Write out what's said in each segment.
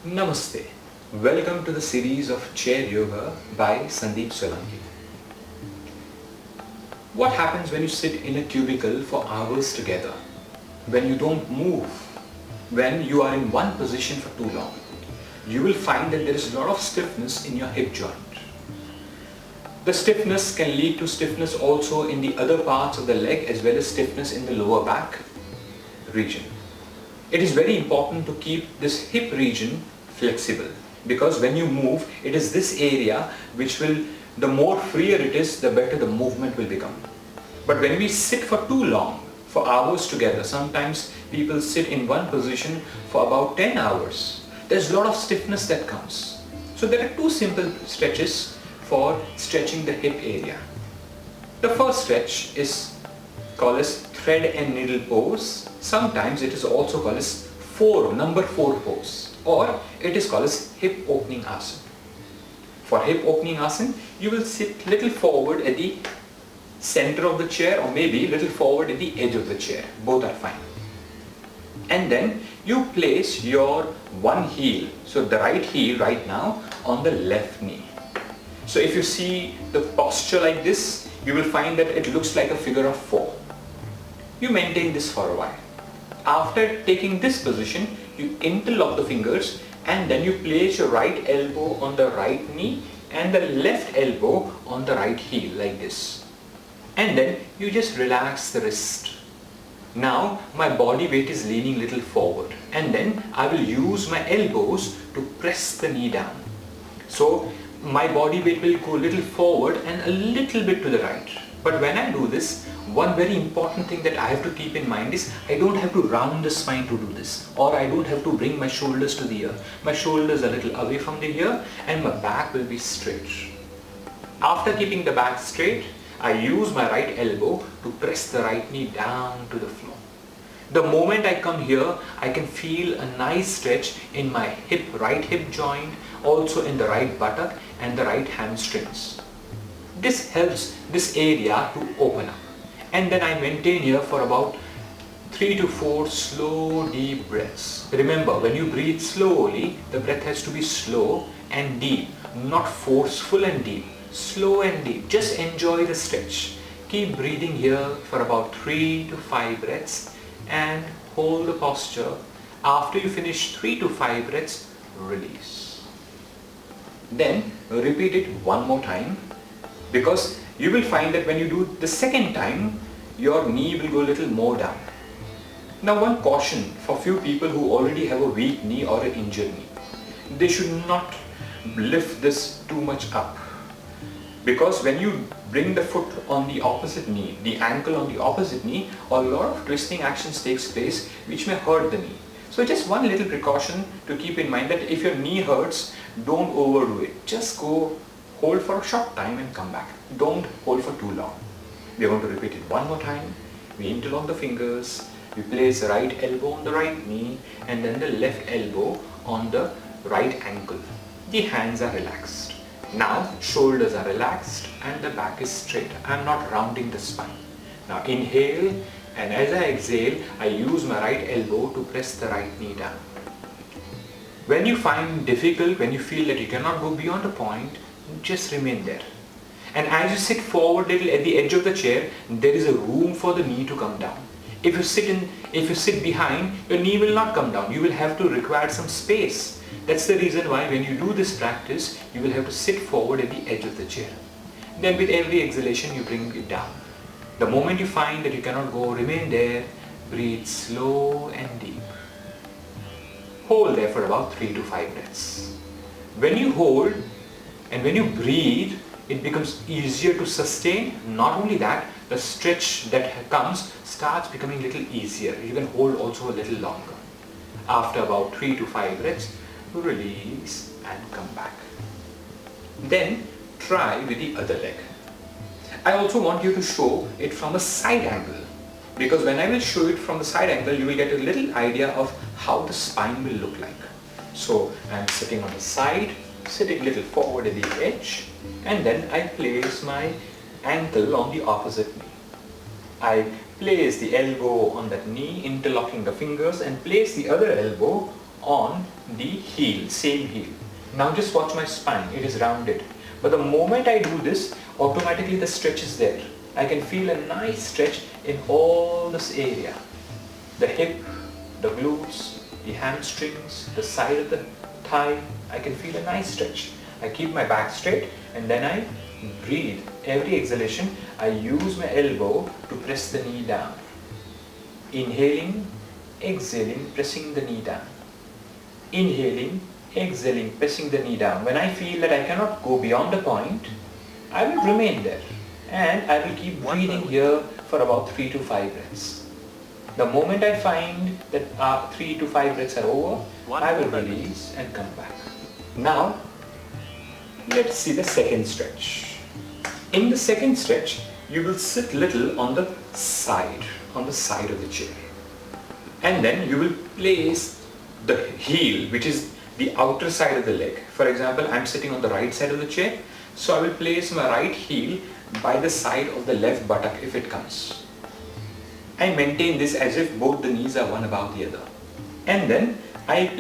Namaste. Welcome to the series of Chair Yoga by Sandeep Solanki. What happens when you sit in a cubicle for hours together? When you don't move? When you are in one position for too long? You will find that there is a lot of stiffness in your hip joint. The stiffness can lead to stiffness also in the other parts of the leg as well as stiffness in the lower back region. It is very important to keep this hip region flexible because when you move, it is this area which will, the more freer it is, the better the movement will become. But when we sit for too long, for hours together, sometimes people sit in one position for about 10 hours. There's a lot of stiffness that comes. So there are two simple stretches for stretching the hip area. The first stretch is called as thread and needle pose. Sometimes it is also called as number 4 pose, or it is called as hip opening asana. For hip opening asana, you will sit little forward at the center of the chair or maybe little forward at the edge of the chair. Both are fine. And then you place your one heel, so the right heel right now, on the left knee. So if you see the posture like this, you will find that it looks like a figure of 4. You maintain this for a while. After taking this position, you interlock the fingers and then you place your right elbow on the right knee and the left elbow on the right heel like this. And then you just relax the wrist. Now my body weight is leaning little forward and then I will use my elbows to press the knee down. So my body weight will go a little forward and a little bit to the right. But when I do this, one very important thing that I have to keep in mind is I don't have to round the spine to do this, or I don't have to bring my shoulders to the ear. My shoulders are a little away from the ear and my back will be straight. After keeping the back straight, I use my right elbow to press the right knee down to the floor. The moment I come here, I can feel a nice stretch in my right hip joint, also in the right buttock and the right hamstrings. This helps this area to open up. And then I maintain here for about 3 to 4 slow deep breaths. Remember, when you breathe slowly, the breath has to be slow and deep, not forceful and deep. Slow and deep. Just enjoy the stretch. Keep breathing here for about 3 to 5 breaths and hold the posture. After you finish 3 to 5 breaths, release. Then repeat it one more time, because you will find that when you do the second time, your knee will go a little more down. Now one caution for few people who already have a weak knee or an injured knee. They should not lift this too much up. Because when you bring the foot on the opposite knee, the ankle on the opposite knee, a lot of twisting actions takes place which may hurt the knee. So just one little precaution to keep in mind, that if your knee hurts, don't overdo it. Just go hold for a short time and come back. Don't hold for too long. We are going to repeat it one more time. We interlock the fingers, we place the right elbow on the right knee and then the left elbow on the right ankle. The hands are relaxed. Now shoulders are relaxed and the back is straight. I am not rounding the spine. Now inhale, and as I exhale, I use my right elbow to press the right knee down. When you find difficult, when you feel that you cannot go beyond a point, just remain there. And as you sit forward little at the edge of the chair, there is a room for the knee to come down. If you sit behind, your knee will not come down. You will have to require some space. That's the reason why when you do this practice, you will have to sit forward at the edge of the chair. Then with every exhalation, you bring it down. The moment you find that you cannot go, remain there. Breathe slow and deep. Hold there for about 3 to 5 breaths. When you hold and when you breathe, it becomes easier to sustain. Not only that, the stretch that comes starts becoming a little easier. You can hold also a little longer. After about 3 to 5 breaths, release and come back. Then try with the other leg. I also want you to show it from a side angle, because when I will show it from the side angle, you will get a little idea of how the spine will look like. So I am sitting on the side, sitting a little forward at the edge, and then I place my ankle on the opposite knee. I place the elbow on that knee, interlocking the fingers, and place the other elbow on the heel, same heel. Now just watch my spine, it is rounded. But the moment I do this, automatically the stretch is there. I can feel a nice stretch in all this area. The hip, the glutes, the hamstrings, the side of the thigh, I can feel a nice stretch. I keep my back straight and then I breathe. Every exhalation, I use my elbow to press the knee down. Inhaling, exhaling, pressing the knee down. Inhaling, exhaling, pressing the knee down. When I feel that I cannot go beyond a point, I will remain there and I will keep breathing here for about 3 to 5 breaths. The moment I find that 3 to 5 breaths are over, I will release and come back. Now, let's see the second stretch. In the second stretch, you will sit little on the side of the chair. And then you will place the heel, which is the outer side of the leg. For example, I am sitting on the right side of the chair, so I will place my right heel by the side of the left buttock if it comes. I maintain this as if both the knees are one above the other. And then I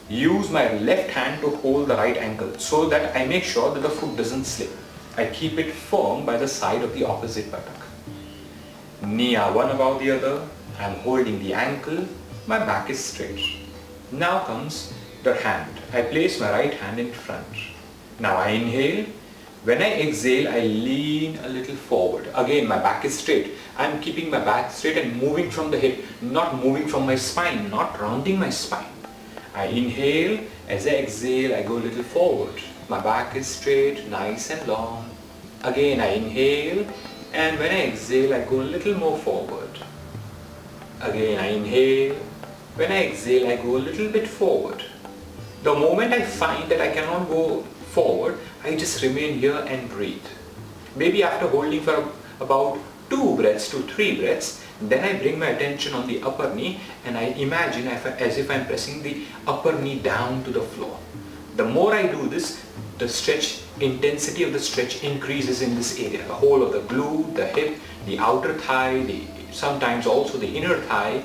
use my left hand to hold the right ankle so that I make sure that the foot doesn't slip. I keep it firm by the side of the opposite buttock. Knee are one above the other. I am holding the ankle. My back is straight. Now comes the hand. I place my right hand in front. Now I inhale. When I exhale, I lean a little forward. Again, my back is straight. I am keeping my back straight and moving from the hip, not moving from my spine, not rounding my spine. I inhale. As I exhale, I go a little forward. My back is straight, nice and long. Again, I inhale. And when I exhale, I go a little more forward. Again, I inhale. When I exhale, I go a little bit forward. The moment I find that I cannot go forward, I just remain here and breathe. Maybe after holding for about 2 breaths to 3 breaths, then I bring my attention on the upper knee and I imagine as if I am pressing the upper knee down to the floor. The more I do this, the intensity of the stretch increases in this area. The whole of the glute, the hip, the outer thigh, sometimes also the inner thigh,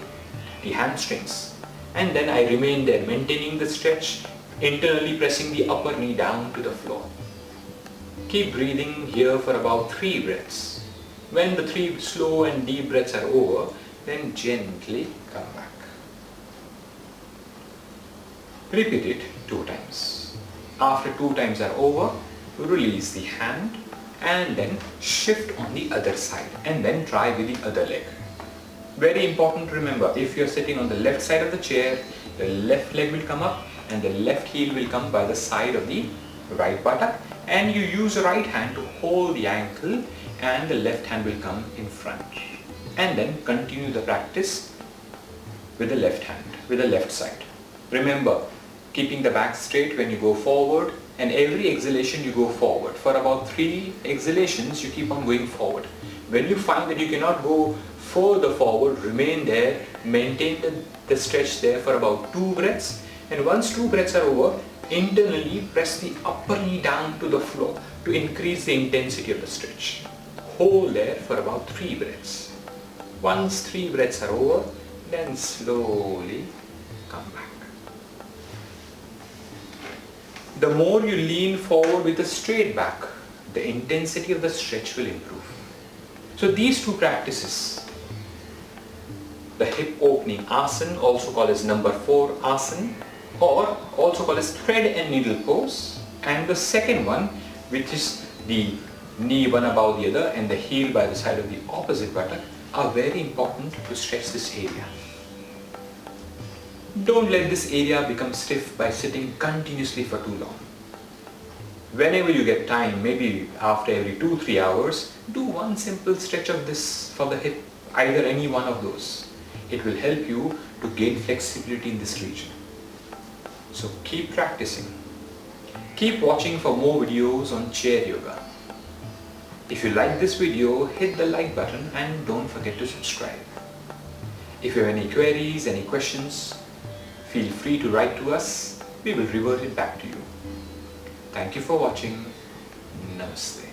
the hamstrings. And then I remain there, maintaining the stretch, internally pressing the upper knee down to the floor. Keep breathing here for about 3 breaths. When the 3 slow and deep breaths are over, then gently come back. Repeat it 2 times. After 2 times are over, release the hand and then shift on the other side and then try with the other leg. Very important, remember, if you are sitting on the left side of the chair, the left leg will come up and the left heel will come by the side of the right buttock, and you use the right hand to hold the ankle and the left hand will come in front. And then continue the practice with the left hand, with the left side. Remember, keeping the back straight when you go forward, and every exhalation you go forward. For about 3 exhalations you keep on going forward. When you find that you cannot go further forward, remain there, maintain the stretch there for about 2 breaths, and once 2 breaths are over, internally press the upper knee down to the floor to increase the intensity of the stretch. Hold there for about 3 breaths. Once 3 breaths are over, then slowly come back. The more you lean forward with a straight back, the intensity of the stretch will improve. So these 2 practices, the hip opening asana, also called as number 4 asana, or also called as thread and needle pose, and the second one, which is the knee one above the other and the heel by the side of the opposite buttock, are very important to stretch this area. Don't let this area become stiff by sitting continuously for too long. Whenever you get time, maybe after every 2-3 hours, do one simple stretch of this for the hip, either any one of those. It will help you to gain flexibility in this region. So keep practicing. Keep watching for more videos on chair yoga. If you like this video, hit the like button and don't forget to subscribe. If you have any queries, any questions, feel free to write to us. We will revert it back to you. Thank you for watching. Namaste.